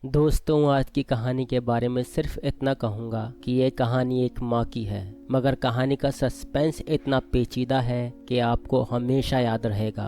दोस्तों, आज की कहानी के बारे में सिर्फ इतना कहूँगा कि ये कहानी एक माँ की है, मगर कहानी का सस्पेंस इतना पेचीदा है कि आपको हमेशा याद रहेगा।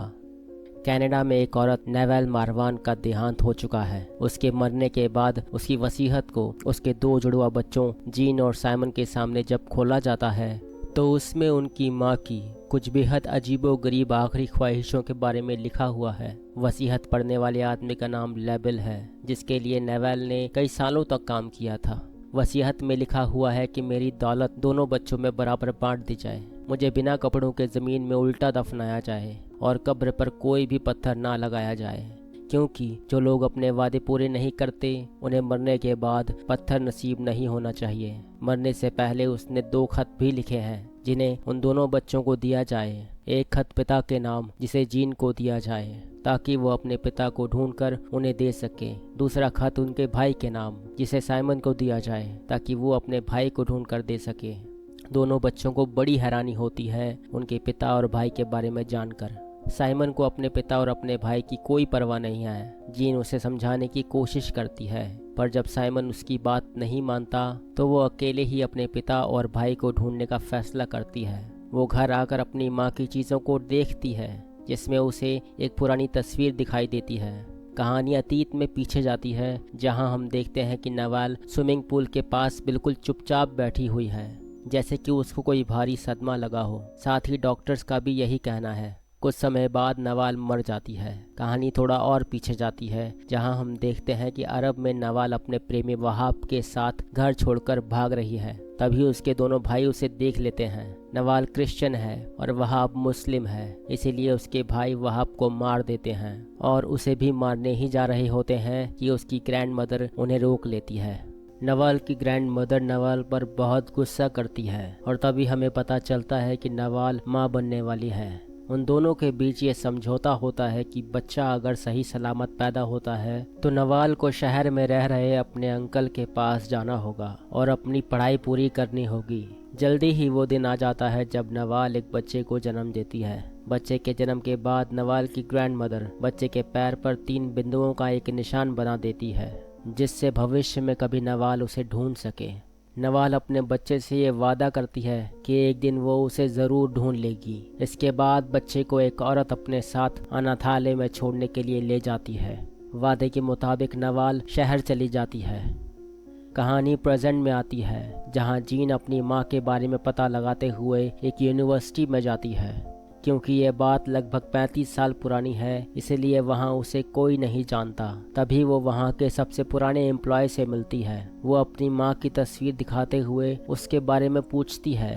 कनाडा में एक औरत नेवेल मारवान का देहांत हो चुका है। उसके मरने के बाद उसकी वसीयत को उसके 2 जुड़वा बच्चों जीन और साइमन के सामने जब खोला जाता है तो उसमें उनकी माँ की कुछ बेहद अजीबोगरीब आखिरी ख्वाहिशों के बारे में लिखा हुआ है। वसीयत पढ़ने वाले आदमी का नाम लेबल है, जिसके लिए नेवेल ने कई सालों तक काम किया था। वसीयत में लिखा हुआ है कि मेरी दौलत दोनों बच्चों में बराबर बांट दी जाए, मुझे बिना कपड़ों के ज़मीन में उल्टा दफनाया जाए और कब्र पर कोई भी पत्थर ना लगाया जाए, क्योंकि जो लोग अपने वादे पूरे नहीं करते उन्हें मरने के बाद पत्थर नसीब नहीं होना चाहिए। मरने से पहले उसने 2 खत भी लिखे हैं जिन्हें उन दोनों बच्चों को दिया जाए। एक खत पिता के नाम जिसे जीन को दिया जाए ताकि वो अपने पिता को ढूंढकर उन्हें दे सके। दूसरा खत उनके भाई के नाम जिसे साइमन को दिया जाए ताकि वो अपने भाई को ढूंढकर दे सके। दोनों बच्चों को बड़ी हैरानी होती है उनके पिता और भाई के बारे में जानकर। साइमन को अपने पिता और अपने भाई की कोई परवाह नहीं है। जीन उसे समझाने की कोशिश करती है, पर जब साइमन उसकी बात नहीं मानता तो वो अकेले ही अपने पिता और भाई को ढूंढने का फैसला करती है। वो घर आकर अपनी माँ की चीज़ों को देखती है, जिसमें उसे एक पुरानी तस्वीर दिखाई देती है। कहानी अतीत में पीछे जाती है, जहाँ हम देखते हैं कि नवाल स्विमिंग पूल के पास बिल्कुल चुपचाप बैठी हुई है, जैसे कि उसको कोई भारी सदमा लगा हो। साथ ही डॉक्टर्स का भी यही कहना है। कुछ समय बाद नवाल मर जाती है। कहानी थोड़ा और पीछे जाती है, जहां हम देखते हैं कि अरब में नवाल अपने प्रेमी वहाब के साथ घर छोड़कर भाग रही है। तभी उसके दोनों भाई उसे देख लेते हैं। नवाल क्रिश्चियन है और वहाब मुस्लिम है, इसीलिए उसके भाई वहाब को मार देते हैं और उसे भी मारने ही जा रहे होते हैं कि उसकी ग्रैंड मदर उन्हें रोक लेती है। नवाल की ग्रैंड मदर नवाल पर बहुत गुस्सा करती है और तभी हमें पता चलता है कि नवाल माँ बनने वाली है। उन दोनों के बीच ये समझौता होता है कि बच्चा अगर सही सलामत पैदा होता है तो नवाल को शहर में रह रहे अपने अंकल के पास जाना होगा और अपनी पढ़ाई पूरी करनी होगी। जल्दी ही वो दिन आ जाता है जब नवाल एक बच्चे को जन्म देती है। बच्चे के जन्म के बाद नवाल की ग्रैंड मदर बच्चे के पैर पर 3 बिंदुओं का एक निशान बना देती है, जिससे भविष्य में कभी नवाल उसे ढूंढ सके। नवाल अपने बच्चे से ये वादा करती है कि एक दिन वो उसे ज़रूर ढूंढ लेगी। इसके बाद बच्चे को एक औरत अपने साथ अनाथालय में छोड़ने के लिए ले जाती है। वादे के मुताबिक नवाल शहर चली जाती है। कहानी प्रेजेंट में आती है, जहां जीन अपनी माँ के बारे में पता लगाते हुए एक यूनिवर्सिटी में जाती है। क्योंकि ये बात लगभग 35 साल पुरानी है, इसलिए वहाँ उसे कोई नहीं जानता। तभी वो वहाँ के सबसे पुराने एम्प्लॉय से मिलती है। वो अपनी माँ की तस्वीर दिखाते हुए उसके बारे में पूछती है।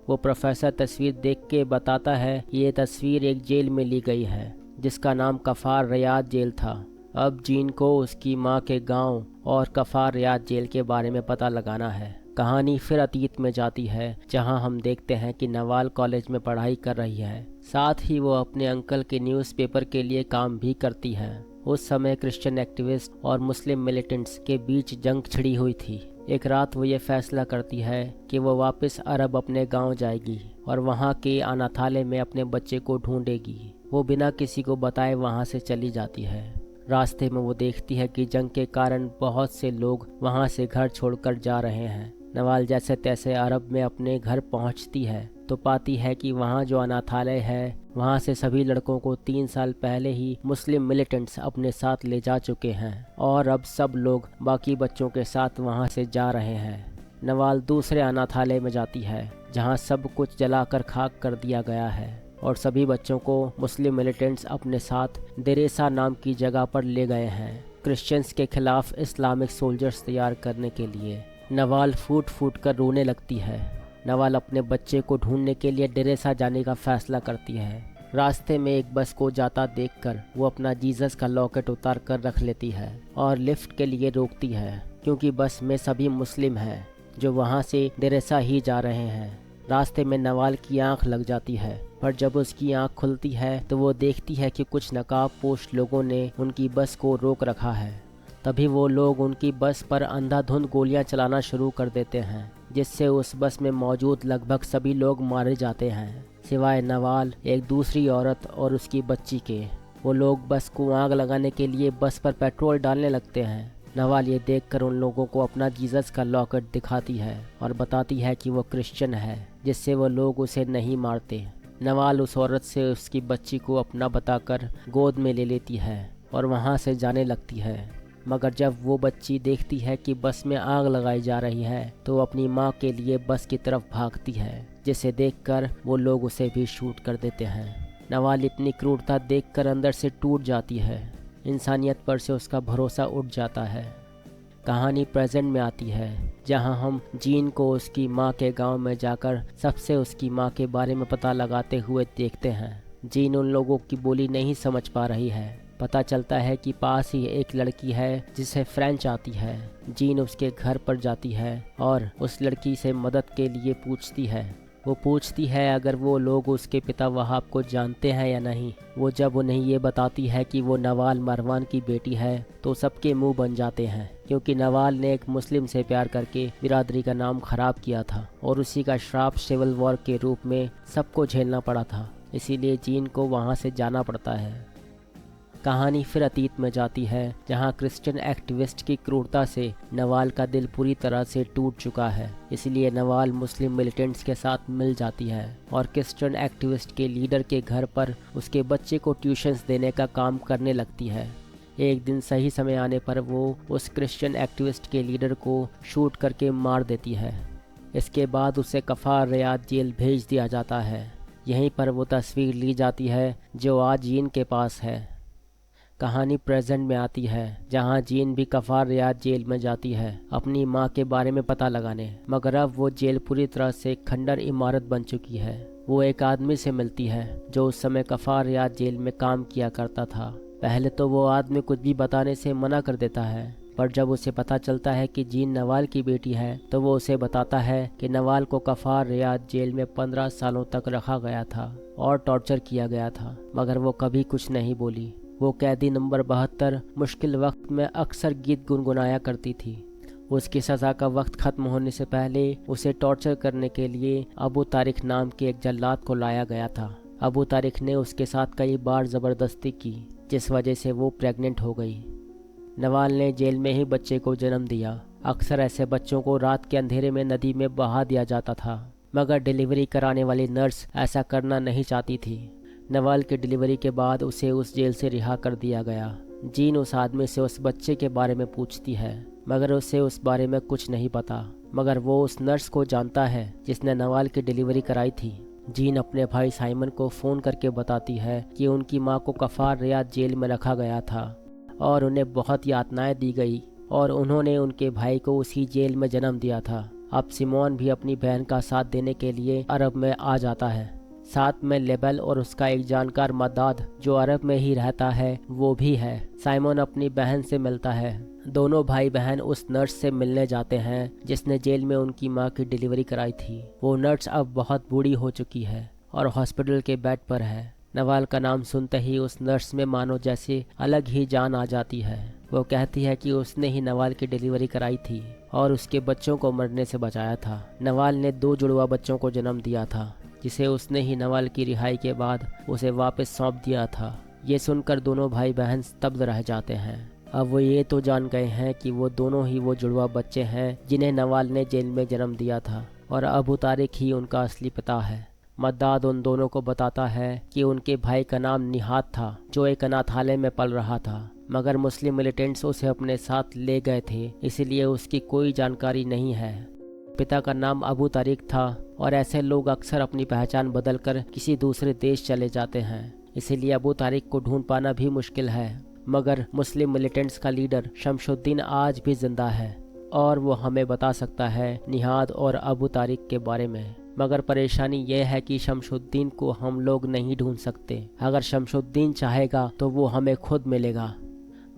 वो प्रोफेसर तस्वीर देख के बताता है कि ये तस्वीर एक जेल में ली गई है, जिसका नाम कफार रियाद जेल था। अब जीन को उसकी माँ के गाँव और कफार रियाद जेल के बारे में पता लगाना है। कहानी फिर अतीत में जाती है, जहां हम देखते हैं कि नवाल कॉलेज में पढ़ाई कर रही है। साथ ही वो अपने अंकल के न्यूज़पेपर के लिए काम भी करती है। उस समय क्रिश्चियन एक्टिविस्ट और मुस्लिम मिलिटेंट्स के बीच जंग छिड़ी हुई थी। एक रात वो ये फैसला करती है कि वो वापस अरब अपने गांव जाएगी और वहां के अनाथालय में अपने बच्चे को ढूंढेगी। वो बिना किसी को बताए वहां से चली जाती है। रास्ते में वो देखती है कि जंग के कारण बहुत से लोग वहां से घर छोड़कर जा रहे हैं। नवाल जैसे तैसे अरब में अपने घर पहुंचती है तो पाती है कि वहां जो अनाथालय है, वहां से सभी लड़कों को 3 साल पहले ही मुस्लिम मिलिटेंट्स अपने साथ ले जा चुके हैं और अब सब लोग बाकी बच्चों के साथ वहां से जा रहे हैं। नवाल दूसरे अनाथालय में जाती है, जहां सब कुछ जलाकर खाक कर दिया गया है और सभी बच्चों को मुस्लिम मिलिटेंट्स अपने साथ देरेसा नाम की जगह पर ले गए हैं, क्रिश्चियंस के खिलाफ इस्लामिक सोल्जर्स तैयार करने के लिए। नवाल फूट फूट कर रोने लगती है। नवाल अपने बच्चे को ढूंढने के लिए डेरेसा जाने का फैसला करती है। रास्ते में एक बस को जाता देखकर वो अपना जीसस का लॉकेट उतार कर रख लेती है और लिफ्ट के लिए रोकती है, क्योंकि बस में सभी मुस्लिम हैं जो वहां से डेरेसा ही जा रहे हैं। रास्ते में नवाल की आंख लग जाती है, पर जब उसकी आंख खुलती है तो वो देखती है कि कुछ नकाब पोश लोगों ने उनकी बस को रोक रखा है। तभी वो लोग उनकी बस पर अंधाधुंध गोलियां चलाना शुरू कर देते हैं, जिससे उस बस में मौजूद लगभग सभी लोग मारे जाते हैं, सिवाय नवाल, एक दूसरी औरत और उसकी बच्ची के। वो लोग बस को आग लगाने के लिए बस पर पेट्रोल डालने लगते हैं, नवाल ये देखकर उन लोगों को अपना जीसस का लॉकेट दिखाती है और बताती है कि वो क्रिश्चियन है, जिससे वो लोग उसे नहीं मारते। नवाल उस औरत से उसकी बच्ची को अपना बताकर गोद में ले लेती है और वहाँ से जाने लगती है। मगर जब वो बच्ची देखती है कि बस में आग लगाई जा रही है तो वो अपनी माँ के लिए बस की तरफ भागती है, जिसे देखकर वो लोग उसे भी शूट कर देते हैं। नवाल इतनी क्रूरता देखकर अंदर से टूट जाती है। इंसानियत पर से उसका भरोसा उठ जाता है। कहानी प्रेजेंट में आती है, जहां हम जीन को उसकी माँ के गांव में जाकर सबसे उसकी माँ के बारे में पता लगाते हुए देखते हैं। जीन उन लोगों की बोली नहीं समझ पा रही है। पता चलता है कि पास ही एक लड़की है जिसे फ्रेंच आती है। जीन उसके घर पर जाती है और उस लड़की से मदद के लिए पूछती है। वो पूछती है अगर वो लोग उसके पिता वहाब को जानते हैं या नहीं। वो जब उन्हें ये बताती है कि वो नवाल मरवान की बेटी है तो सबके मुंह बन जाते हैं, क्योंकि नवाल ने एक मुस्लिम से प्यार करके बिरादरी का नाम खराब किया था और उसी का श्राप सिविल वॉर के रूप में सबको झेलना पड़ा था। इसीलिए जीन को वहाँ से जाना पड़ता है। कहानी फिर अतीत में जाती है, जहां क्रिश्चियन एक्टिविस्ट की क्रूरता से नवाल का दिल पूरी तरह से टूट चुका है। इसलिए नवाल मुस्लिम मिलिटेंट्स के साथ मिल जाती है और क्रिश्चियन एक्टिविस्ट के लीडर के घर पर उसके बच्चे को ट्यूशन्स देने का काम करने लगती है। एक दिन सही समय आने पर वो उस क्रिश्चियन एक्टिविस्ट के लीडर को शूट करके मार देती है। इसके बाद उसे कफार रियाद जेल भेज दिया जाता है। यहीं पर वो तस्वीर ली जाती है जो आज जीन के पास है। कहानी प्रेजेंट में आती है, जहां जीन भी कफार रियाद जेल में जाती है अपनी मां के बारे में पता लगाने। मगर अब वो जेल पूरी तरह से खंडर इमारत बन चुकी है। वो एक आदमी से मिलती है जो उस समय कफार रियाद जेल में काम किया करता था। पहले तो वो आदमी कुछ भी बताने से मना कर देता है, पर जब उसे पता चलता है कि जीन नवाल की बेटी है तो वो उसे बताता है कि नवाल को कफार रियाद जेल में 15 सालों तक रखा गया था और टॉर्चर किया गया था, मगर वो कभी कुछ नहीं बोली। वो कैदी नंबर 72 मुश्किल वक्त में अक्सर गीत गुनगुनाया करती थी। उसकी सज़ा का वक्त ख़त्म होने से पहले उसे टॉर्चर करने के लिए अबू तारिक नाम के एक जल्लाद को लाया गया था। अबू तारिक ने उसके साथ कई बार ज़बरदस्ती की, जिस वजह से वो प्रेग्नेंट हो गई। नवाल ने जेल में ही बच्चे को जन्म दिया। अक्सर ऐसे बच्चों को रात के अंधेरे में नदी में बहा दिया जाता था, मगर डिलीवरी कराने वाली नर्स ऐसा करना नहीं चाहती थी। नवाल की डिलीवरी के बाद उसे उस जेल से रिहा कर दिया गया। जीन उस आदमी से उस बच्चे के बारे में पूछती है, मगर उसे उस बारे में कुछ नहीं पता। मगर वो उस नर्स को जानता है जिसने नवाल की डिलीवरी कराई थी। जीन अपने भाई साइमन को फ़ोन करके बताती है कि उनकी मां को कफार रियाद जेल में रखा गया था और उन्हें बहुत यातनाएं दी गई और उन्होंने उनके भाई को उसी जेल में जन्म दिया था। अब सिमोन भी अपनी बहन का साथ देने के लिए अरब में आ जाता है। साथ में लेबल और उसका एक जानकार मदाद जो अरब में ही रहता है वो भी है। साइमन अपनी बहन से मिलता है। दोनों भाई बहन उस नर्स से मिलने जाते हैं जिसने जेल में उनकी मां की डिलीवरी कराई थी। वो नर्स अब बहुत बूढ़ी हो चुकी है और हॉस्पिटल के बेड पर है। नवाल का नाम सुनते ही उस नर्स में मानो जैसे अलग ही जान आ जाती है। वो कहती है कि उसने ही नवाल की डिलीवरी कराई थी और उसके बच्चों को मरने से बचाया था। नवाल ने 2 जुड़वा बच्चों को जन्म दिया था, जिसे उसने ही नवाल की रिहाई के बाद उसे वापस सौंप दिया था। ये सुनकर दोनों भाई बहन स्तब्ध रह जाते हैं। अब वो ये तो जान गए हैं कि वो दोनों ही वो जुड़वा बच्चे हैं जिन्हें नवाल ने जेल में जन्म दिया था और अबू तारिक ही उनका असली पिता है। मद्दाद उन दोनों को बताता है कि उनके भाई का नाम निहाद था, जो एक अनाथालय में पल रहा था, मगर मुस्लिम मिलिटेंट्स उसे अपने साथ ले गए थे, इसलिए उसकी कोई जानकारी नहीं है। पिता का नाम अबू तारिक था और ऐसे लोग अक्सर अपनी पहचान बदलकर किसी दूसरे देश चले जाते हैं, इसीलिए अबू तारिक को ढूंढ पाना भी मुश्किल है। मगर मुस्लिम मिलिटेंट्स का लीडर शमशुद्दीन आज भी जिंदा है और वो हमें बता सकता है निहाद और अबू तारिक के बारे में। मगर परेशानी यह है कि शमशुद्दीन को हम लोग नहीं ढूंढ सकते। अगर शमशुद्दीन चाहेगा तो वो हमें खुद मिलेगा।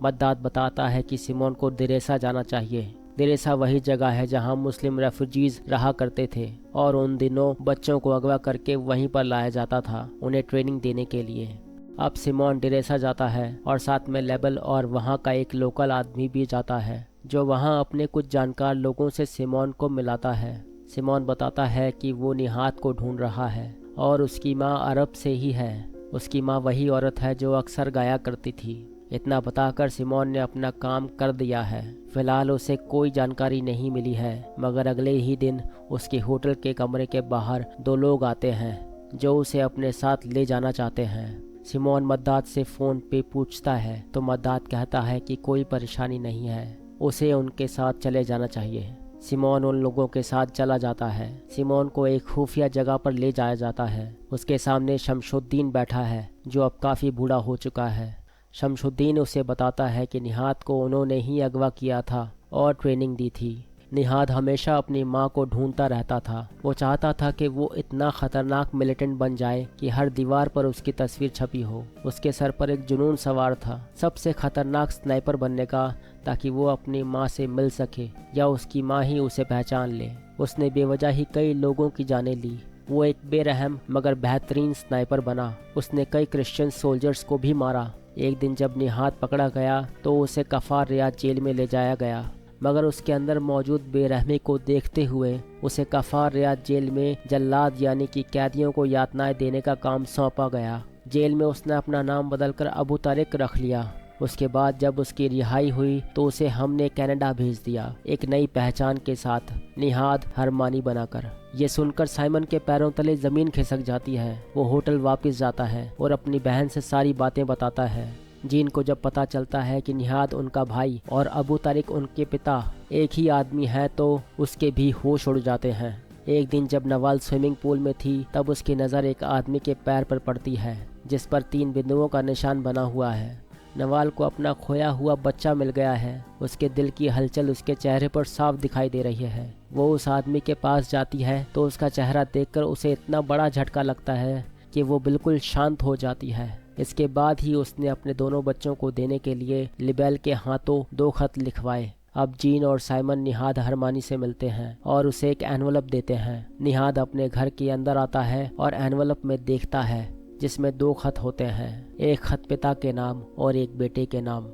मद्दाद बताता है कि सिमोन को दिरेसा जाना चाहिए। दिरेसा वही जगह है जहां मुस्लिम रेफ्यूजीज रहा करते थे और उन दिनों बच्चों को अगवा करके वहीं पर लाया जाता था उन्हें ट्रेनिंग देने के लिए। अब सिमोन दिरेसा जाता है और साथ में लेबल और वहां का एक लोकल आदमी भी जाता है, जो वहां अपने कुछ जानकार लोगों से सिमोन को मिलाता है। सिमोन बताता है कि वो निहाद को ढूंढ रहा है और उसकी माँ अरब से ही है। उसकी माँ वही औरत है जो अक्सर गाया करती थी। इतना बताकर सिमोन ने अपना काम कर दिया है। फिलहाल उसे कोई जानकारी नहीं मिली है, मगर अगले ही दिन उसके होटल के कमरे के बाहर 2 लोग आते हैं जो उसे अपने साथ ले जाना चाहते हैं। सिमोन मद्दात से फ़ोन पे पूछता है तो मद्दात कहता है कि कोई परेशानी नहीं है, उसे उनके साथ चले जाना चाहिए। सिमोन उन लोगों के साथ चला जाता है। सिमोन को एक खुफिया जगह पर ले जाया जाता है। उसके सामने शमशुद्दीन बैठा है जो अब काफ़ी बूढ़ा हो चुका है। शमशुद्दीन उसे बताता है कि निहाद को उन्होंने ही अगवा किया था और ट्रेनिंग दी थी। निहाद हमेशा अपनी माँ को ढूंढता रहता था। वो चाहता था कि वो इतना ख़तरनाक मिलिटेंट बन जाए कि हर दीवार पर उसकी तस्वीर छपी हो। उसके सर पर एक जुनून सवार था, सबसे ख़तरनाक स्नाइपर बनने का, ताकि वो अपनी माँ से मिल सके या उसकी माँ ही उसे पहचान ले। उसने बेवजह ही कई लोगों की जानें ली। वो एक बेरहम मगर बेहतरीन स्नाइपर बना। उसने कई क्रिश्चियन सोल्जर्स को भी मारा। एक दिन जब निहाद पकड़ा गया तो उसे कफार रियाद जेल में ले जाया गया, मगर उसके अंदर मौजूद बेरहमी को देखते हुए उसे कफार रियाद जेल में जल्लाद यानी कि कैदियों को यातनाएं देने का काम सौंपा गया। जेल में उसने अपना नाम बदलकर अबू तारिक रख लिया। उसके बाद जब उसकी रिहाई हुई तो उसे हमने कनाडा भेज दिया, एक नई पहचान के साथ, निहाद हरमानी बनाकर। ये सुनकर साइमन के पैरों तले ज़मीन खिसक जाती है। वो होटल वापस जाता है और अपनी बहन से सारी बातें बताता है। जीन को जब पता चलता है कि निहाद उनका भाई और अबू तारिक उनके पिता एक ही आदमी है तो उसके भी होश उड़ जाते हैं। एक दिन जब नवाल स्विमिंग पूल में थी तब उसकी नज़र एक आदमी के पैर पर पड़ती है जिस पर 3 बिंदुओं का निशान बना हुआ है। नवाल को अपना खोया हुआ बच्चा मिल गया है। उसके दिल की हलचल उसके चेहरे पर साफ दिखाई दे रही है। वो उस आदमी के पास जाती है तो उसका चेहरा देखकर उसे इतना बड़ा झटका लगता है कि वो बिल्कुल शांत हो जाती है। इसके बाद ही उसने अपने दोनों बच्चों को देने के लिए लिबेल के हाथों 2 खत लिखवाए। अब जीन और साइमन निहाद हरमानी से मिलते हैं और उसे एक एनवलप देते हैं। निहाद अपने घर के अंदर आता है और एनवलप में देखता है जिसमें 2 खत होते हैं, एक खत पिता के नाम और एक बेटे के नाम।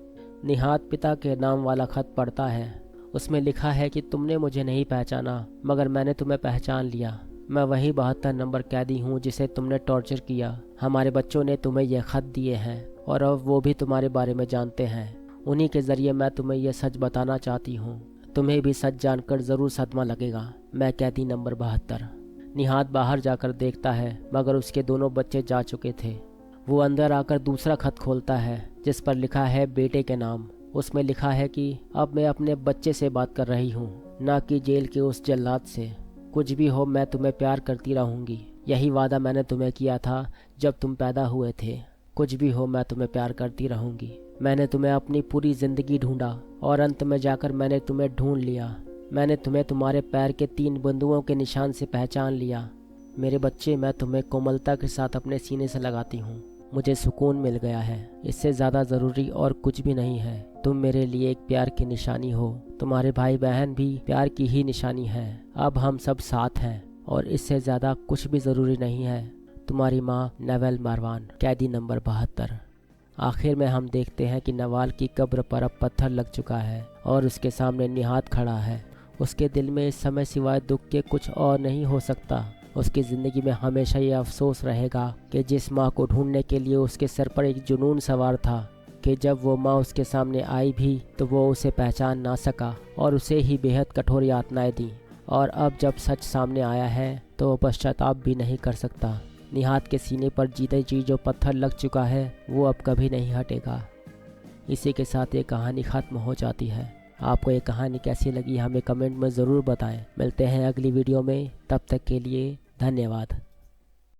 निहाद पिता के नाम वाला खत पढ़ता है। उसमें लिखा है कि तुमने मुझे नहीं पहचाना मगर मैंने तुम्हें पहचान लिया। मैं वही 72 नंबर कैदी हूँ जिसे तुमने टॉर्चर किया। हमारे बच्चों ने तुम्हें यह खत दिए हैं और अब वो भी तुम्हारे बारे में जानते हैं। उन्हीं के ज़रिए मैं तुम्हें यह सच बताना चाहती हूँ। तुम्हें भी सच जानकर ज़रूर सदमा लगेगा। मैं कैदी नंबर 72। निहाद बाहर जाकर देखता है मगर उसके दोनों बच्चे जा चुके थे। वो अंदर आकर दूसरा खत खोलता है जिस पर लिखा है बेटे के नाम। उसमें लिखा है कि अब मैं अपने बच्चे से बात कर रही हूँ, ना कि जेल के उस जल्लाद से। कुछ भी हो मैं तुम्हें प्यार करती रहूँगी। यही वादा मैंने तुम्हें किया था जब तुम पैदा हुए थे। कुछ भी हो मैं तुम्हें प्यार करती रहूँगी। मैंने तुम्हें अपनी पूरी ज़िंदगी ढूंढा और अंत में जाकर मैंने तुम्हें ढूंढ लिया। मैंने तुम्हें तुम्हारे पैर के 3 बिंदुओं के निशान से पहचान लिया। मेरे बच्चे, मैं तुम्हें कोमलता के साथ अपने सीने से लगाती हूँ। मुझे सुकून मिल गया है। इससे ज़्यादा ज़रूरी और कुछ भी नहीं है। तुम मेरे लिए एक प्यार की निशानी हो। तुम्हारे भाई बहन भी प्यार की ही निशानी है। अब हम सब साथ हैं और इससे ज़्यादा कुछ भी ज़रूरी नहीं है। तुम्हारी माँ नवेल मारवान, कैदी नंबर 72। आखिर में हम देखते हैं कि नवाल की कब्र पर अब पत्थर लग चुका है और उसके सामने निहाद खड़ा है। उसके दिल में इस समय सिवाय दुख के कुछ और नहीं हो सकता। उसकी ज़िंदगी में हमेशा ये अफसोस रहेगा कि जिस माँ को ढूंढने के लिए उसके सर पर एक जुनून सवार था, कि जब वो माँ उसके सामने आई भी तो वो उसे पहचान ना सका और उसे ही बेहद कठोर यातनाएं दी। और अब जब सच सामने आया है तो वो पश्चाताप भी नहीं कर सकता। निहाद के सीने पर जीते जी जो पत्थर लग चुका है वो अब कभी नहीं हटेगा। इसी के साथ ये कहानी ख़त्म हो जाती है। आपको ये कहानी कैसी लगी हमें कमेंट में ज़रूर बताएं। मिलते हैं अगली वीडियो में, तब तक के लिए धन्यवाद।